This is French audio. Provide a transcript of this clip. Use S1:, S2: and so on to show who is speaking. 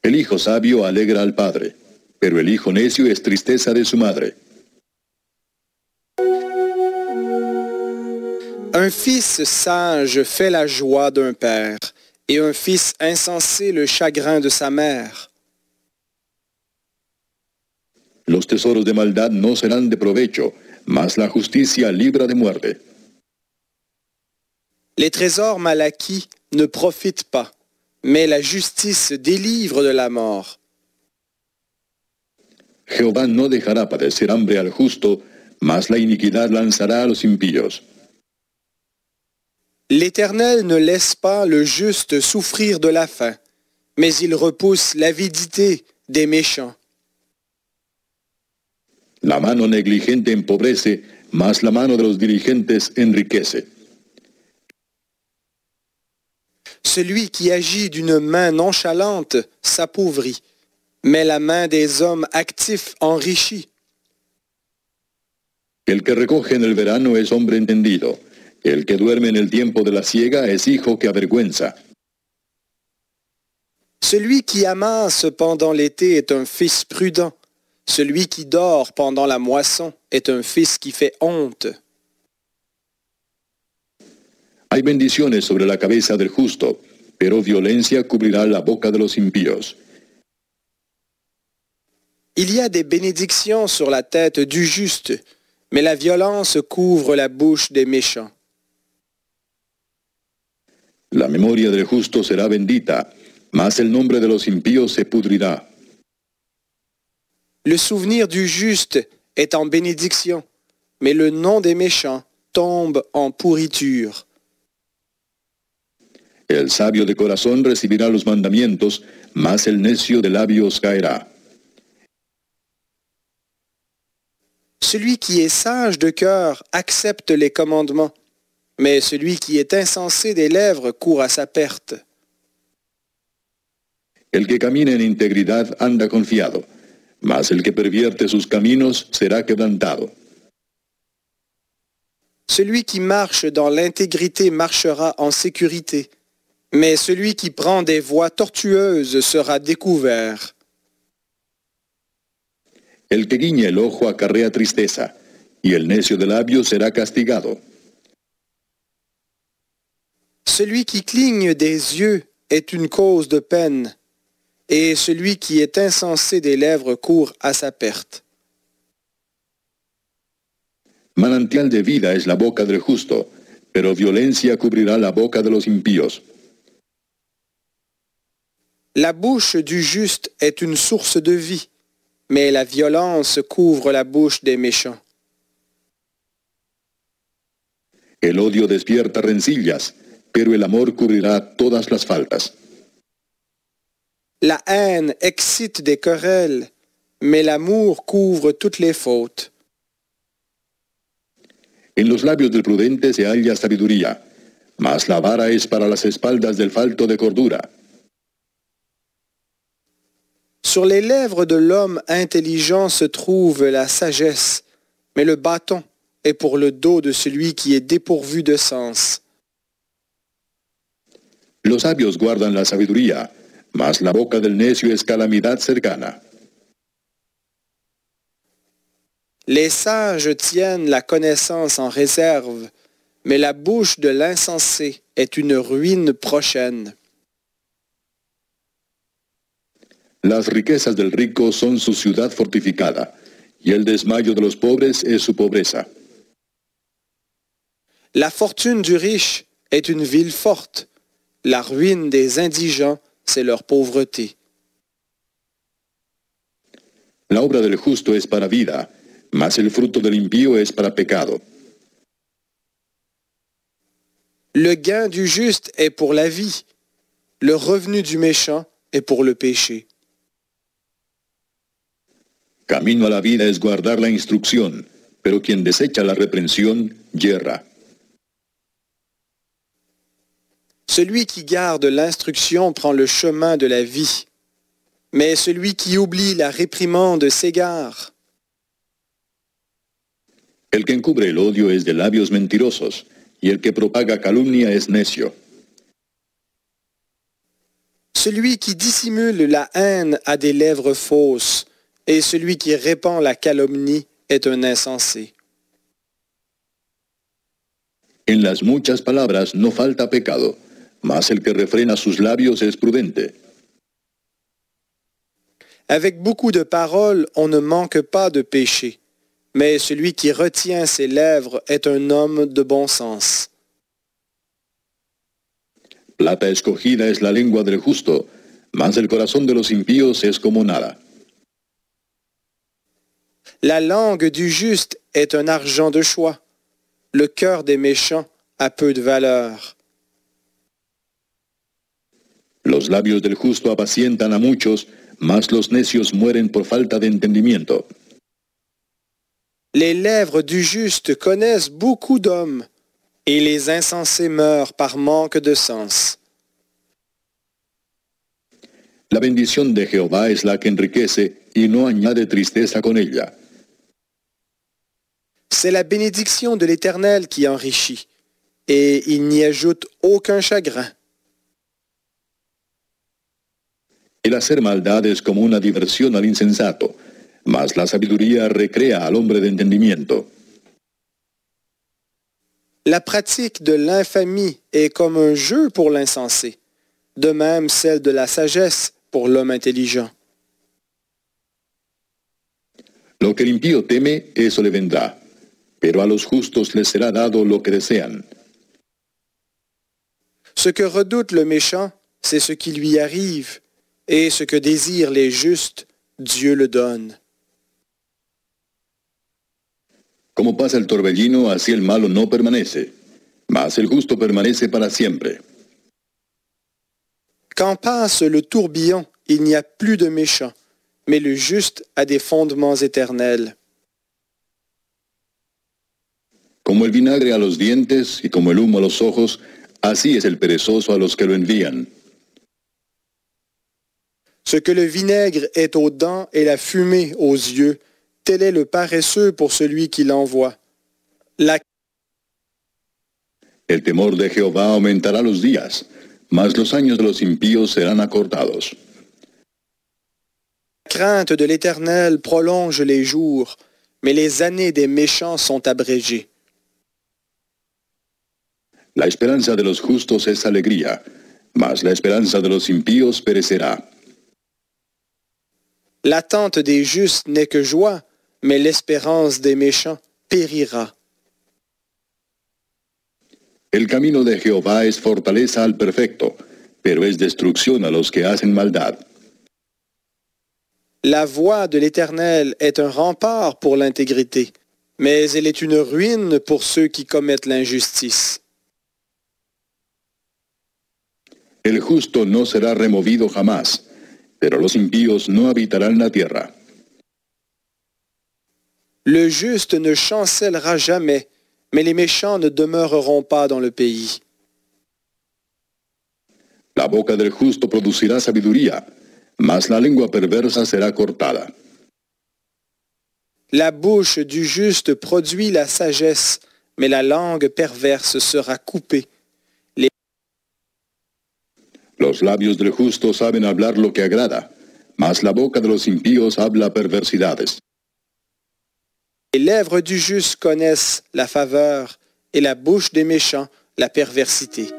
S1: El hijo sabio alegra al padre, pero el hijo necio es tristeza de su madre.
S2: Un fils sage fait la joie d'un père, et un fils insensé le chagrin de sa mère.
S1: Los tesoros de maldad no serán de provecho, mas la justicia libra de muerte.
S2: Les trésors mal acquis ne profitent pas, mais la justice délivre de la mort.
S1: Jehová no dejará padecer hambre al justo, mas la iniquidad lanzará a los impíos.
S2: L'Éternel ne laisse pas le juste souffrir de la faim, mais il repousse l'avidité des méchants.
S1: La mano negligente empobrece, mas la mano de los diligentes enriquece.
S2: Celui qui agit d'une main nonchalante s'appauvrit, mais la main des hommes actifs enrichit.
S1: El que recoge en el verano es hombre entendido. El que duerme en el tiempo de la siega es hijo que avergüenza.
S2: Celui qui amasse pendant l'été est un fils prudent. Celui qui dort pendant la moisson est un fils qui fait honte.
S1: Hay bendiciones sobre la cabeza del justo, pero violencia cubrirá la boca de los impíos.
S2: Il y a des bénédictions sur la tête du juste, mais la violence couvre la bouche des méchants.
S1: La memoria del justo será bendita, mas el nombre de los impíos se pudrirá.
S2: Le souvenir du juste est en bénédiction, mais le nom des méchants tombe en pourriture.
S1: El sabio de corazón recibirá los mandamientos, mas el necio de labios caerá.
S2: Celui qui est sage de cœur accepte les commandements, mais celui qui est insensé des lèvres court à sa perte.
S1: El que camina en integridad anda confiado, mas el que pervierte sus caminos será quebrantado.
S2: Celui qui marche dans l'intégrité marchera en sécurité, mais celui qui prend des voies tortueuses sera découvert.
S1: El que guiña el ojo acarrea tristeza, y el necio de labios será castigado.
S2: Celui qui cligne des yeux est une cause de peine, et celui qui est insensé des lèvres court à sa perte.
S1: Manantial de vida es la boca del justo, pero violencia cubrirá la boca de los impíos.
S2: La bouche du juste est une source de vie, mais la violence couvre la bouche des méchants.
S1: El odio despierta rencillas, pero el amor cubrirá todas las faltas.
S2: La haine excite des querelles, mais l'amour couvre toutes les fautes.
S1: En los labios del prudente se halla sabiduría, mas la vara es para las espaldas del falto de cordura.
S2: Sur les lèvres de l'homme intelligent se trouve la sagesse, mais le bâton est pour le dos de celui qui est dépourvu de sens.
S1: Los sabios guardan la sabiduría, mas la boca del necio es calamidad cercana.
S2: Les sages tiennent la connaissance en réserve, mais la bouche de l'insensé est une ruine prochaine.
S1: Las riquezas del rico son su ciudad fortificada, y el desmayo de los pobres es su pobreza.
S2: La fortune du riche est une ville forte. La ruine des indigents, c'est leur pauvreté.
S1: La obra del justo es para vida, mas el fruto del impío es para pecado.
S2: Le gain du juste est pour la vie. Le revenu du méchant est pour le péché.
S1: Camino a la vida es guardar la instrucción, pero quien desecha la reprensión, yerra.
S2: Celui qui garde l'instruction prend le chemin de la vie, mais celui qui oublie la réprimande s'égare.
S1: El que encubre el odio es de labios mentirosos, y el que propaga calumnia es necio.
S2: Celui qui dissimule la haine a des lèvres fausses, et celui qui répand la calomnie est un insensé.
S1: En las muchas palabras no falta pecado, mas el que refrena sus labios es prudente.
S2: Avec beaucoup de paroles, on ne manque pas de péché, mais celui qui retient ses lèvres est un homme de bon sens.
S1: Plata escogida es la lengua del justo, mas el corazón de los impíos es como nada.
S2: La langue du juste est un argent de choix. Le cœur des méchants a peu de valeur.
S1: Los labios del justo apacientan a muchos, mas los necios mueren por falta de entendimiento.
S2: Les lèvres du juste connaissent beaucoup d'hommes, et les insensés meurent par manque de sens.
S1: La bendición de Jehová es la que enriquece y no añade tristeza con ella.
S2: C'est la bénédiction de l'Éternel qui enrichit, et il n'y ajoute aucun chagrin.
S1: El hacer maldad es como una diversión al insensato, mas la sabiduría recrea al hombre de entendimiento.
S2: La pratique de l'infamie est comme un jeu pour l'insensé, de même celle de la sagesse pour l'homme intelligent.
S1: Lo que el impío teme, eso le vendrá, pero a los justos les será dado lo que desean.
S2: Ce que redoute le méchant, c'est ce qui lui arrive, et ce que désirent les justes, Dieu le donne.
S1: Como pasa el torbellino, así el malo no permanece, mas el justo permanece para siempre.
S2: Quand passe le tourbillon, il n'y a plus de méchants, mais le juste a des fondements éternels.
S1: Como el vinagre a los dientes y como el humo a los ojos, así es el perezoso a los que lo envían.
S2: Ce que le vinaigre est aux dents et la fumée aux yeux, tel est le paresseux pour celui qui l'envoie. La
S1: El temor de Jehová aumentará los días, mas los años de los impíos serán acortados.
S2: crainte de l'Éternel prolonge les jours, mais les années des méchants sont abrégées.
S1: La esperanza de los justos es alegría, mas la esperanza de los impíos perecerá.
S2: L'attente des justes n'est que joie, mais l'espérance des méchants périra.
S1: El camino de Jehová es fortaleza al perfecto, pero es destrucción a los que hacen maldad.
S2: La voie de l'Éternel est un rempart pour l'intégrité, mais elle est une ruine pour ceux qui commettent l'injustice.
S1: El justo no será removido jamás, pero los impíos no habitarán la tierra.
S2: Le juste ne chancellera jamais, mais les méchants ne demeureront pas dans le pays.
S1: La boca del justo producirá sabiduría, mas la lengua perversa será cortada.
S2: La bouche du juste produit la sagesse, mais la langue perverse sera coupée.
S1: Los labios del justo saben hablar lo que agrada, mas la boca de los impíos habla perversidades.
S2: Les lèvres du juste connaissent la faveur, et la bouche des méchants la perversité.